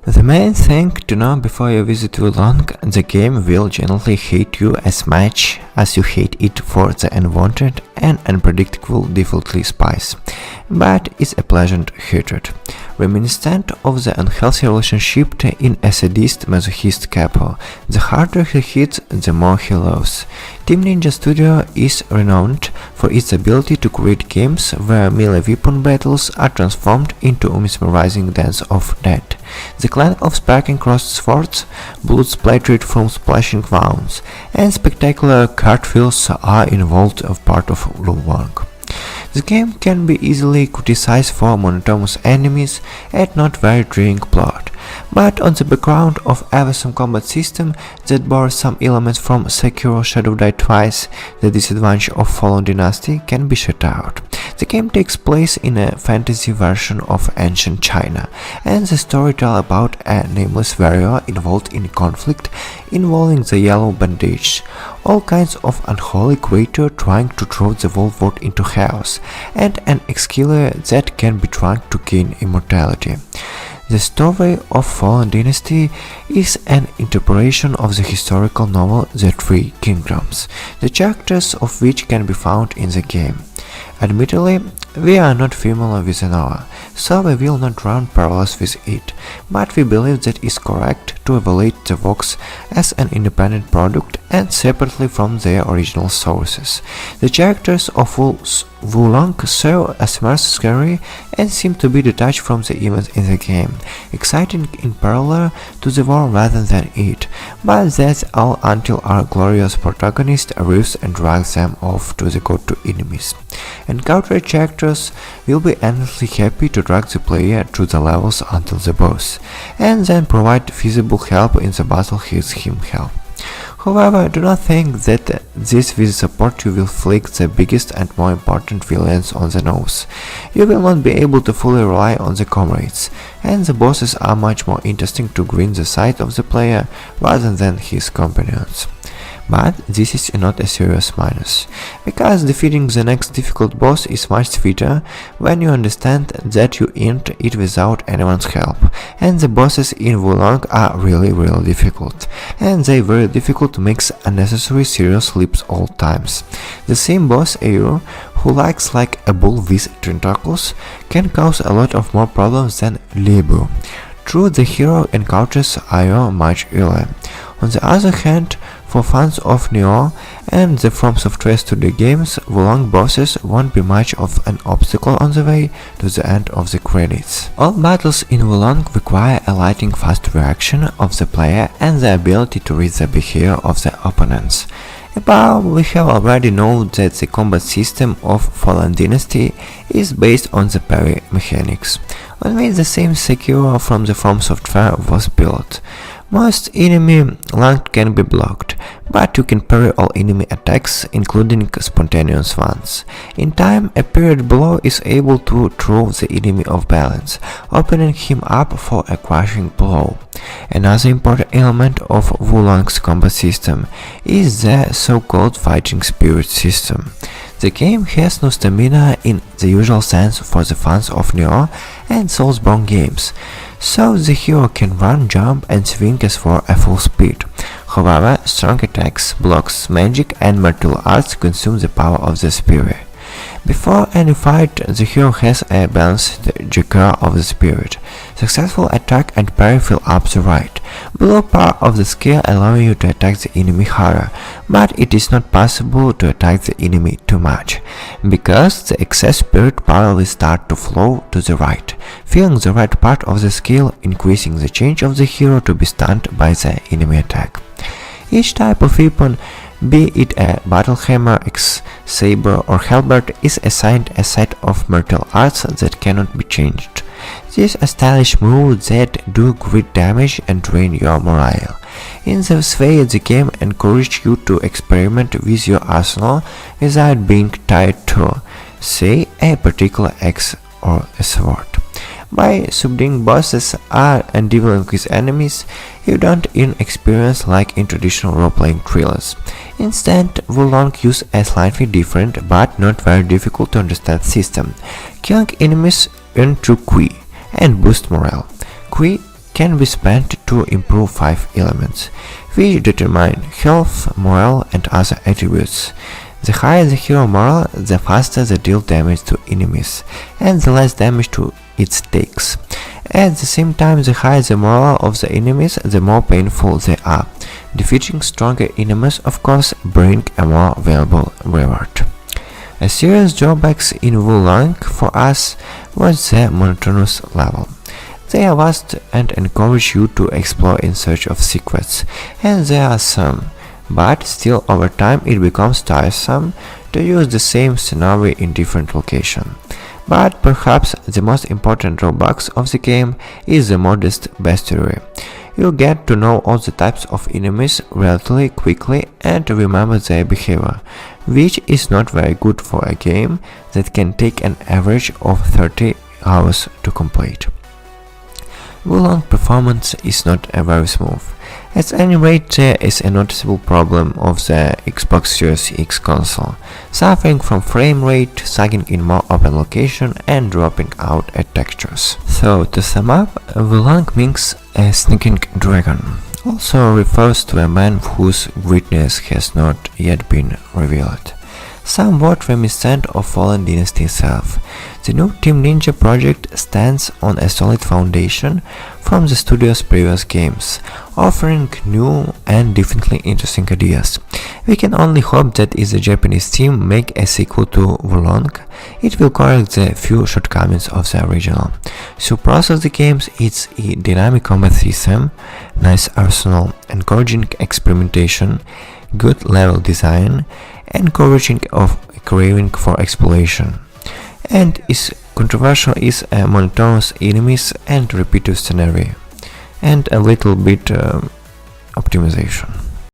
The main thing to know before you visit Wulong, the game will generally hate you as much as you hate it for the unwanted and unpredictable defaultly spice, but it's a pleasant hatred, reminiscent of the unhealthy relationship in a sadist-masochist couple. The harder he hits, the more he loves. Team Ninja Studio is renowned for its ability to create games where melee weapon battles are transformed into a mesmerizing dance of death. The clank of sparking crossed swords, blood splattered from splashing wounds, and spectacular cartwheels are involved as part of Wulong. The game can be easily criticized for monotonous enemies and not very thrilling plot, but on the background of awesome combat system that borrows some elements from Sekiro Shadow Die Twice, the disadvantage of Fallen Dynasty can be shut out. The game takes place in a fantasy version of ancient China, and the story tells about a nameless warrior involved in conflict involving the Yellow Bandage, all kinds of unholy creature trying to throw the whole world into chaos, and an ex-killer that can be trying to gain immortality. The story of Fallen Dynasty is an interpretation of the historical novel The Three Kingdoms, the characters of which can be found in the game. Admittedly, we are not familiar with the novel, so we will not run parallels with it, but we believe that it is correct to evaluate the works as an independent product and separately from their original sources. The characters of Wulong serve as mercenary and seem to be detached from the events in the game, exciting in parallel to the war rather than it, but that's all until our glorious protagonist arrives and drags them off to the go-to enemies. Encountered characters will be endlessly happy to drag the player through the levels until the boss, and then provide feasible help in the battle he's him help. However, do not think that this will support you will flick the biggest and more important villains on the nose. You will not be able to fully rely on the comrades, and the bosses are much more interesting to green the side of the player rather than his companions. But this is not a serious minus, because defeating the next difficult boss is much sweeter when you understand that you earned it without anyone's help, and the bosses in Wulong are really difficult, and they very difficult makes unnecessary serious leaps all times. The same boss Aero, who likes like a bull with tentacles, can cause a lot of more problems than Liebu. True, the hero encounters Io much earlier. On the other hand, for fans of Neo and the From Software Studio games, Wulong bosses won't be much of an obstacle on the way to the end of the credits. All battles in Wulong require a lightning fast reaction of the player and the ability to read the behavior of the opponents. Above, we have already known that the combat system of Fallen Dynasty is based on the parry mechanics, on which the same Sekiro from the From Software was built. Most enemy lung can be blocked, but you can parry all enemy attacks, including spontaneous ones. In time, a parried blow is able to throw the enemy off balance, opening him up for a crushing blow. Another important element of Wulong's combat system is the so-called fighting spirit system. The game has no stamina in the usual sense for the fans of Neo and Soulsborne games, so the hero can run, jump and swing as for a full speed. However, strong attacks, blocks, magic and martial arts consume the power of the spirit. Before any fight, the hero has a balanced Jakar of the spirit. Successful attack and parry fill up the right, below par of the scale, allowing you to attack the enemy harder, but it is not possible to attack the enemy too much, because the excess spirit power will start to flow to the right, filling the right part of the scale, increasing the chance of the hero to be stunned by the enemy attack. Each type of weapon, be it a battle hammer, axe, saber or halberd, is assigned a set of martial arts that cannot be changed. These are stylish moves that do great damage and drain your morale. In this way, the game encourages you to experiment with your arsenal without being tied to, say, a particular axe or a sword. By subduing bosses and dealing with enemies, you don't earn experience like in traditional role-playing thrillers. Instead, Wulong use a slightly different but not very difficult to understand system. Killing enemies earn through Qui and boost morale. Qui can be spent to improve 5 elements, which determine health, morale, and other attributes. The higher the hero morale, the faster they deal damage to enemies, and the less damage it takes. At the same time, the higher the morale of the enemies, the more painful they are. Defeating stronger enemies, of course, bring a more valuable reward. A serious drawback in Wulong for us was the monotonous level. They are vast and encourage you to explore in search of secrets, and there are some, but still over time it becomes tiresome to use the same scenario in different locations. But perhaps the most important drawback of the game is the modest bestiary. You get to know all the types of enemies relatively quickly and remember their behavior, which is not very good for a game that can take an average of 30 hours to complete. Wulong performance is not very smooth. At any rate, there is a noticeable problem of the Xbox Series X console, suffering from frame rate, sagging in more open location and dropping out at textures. So to sum up, Wulong means a sneaking dragon, also refers to a man whose greatness has not yet been revealed. Somewhat reminiscent of fallen Dynasty itself, the new Team Ninja project stands on a solid foundation from the studio's previous games, offering new and definitely interesting ideas. We can only hope that if the Japanese team make a sequel to Wulong, it will correct the few shortcomings of the original. To process the games, it's a dynamic combat system, nice arsenal, encouraging experimentation, good level design, encouraging of craving for exploration, and is controversial is a monotonous enemies and repetitive scenario, and a little bit optimization.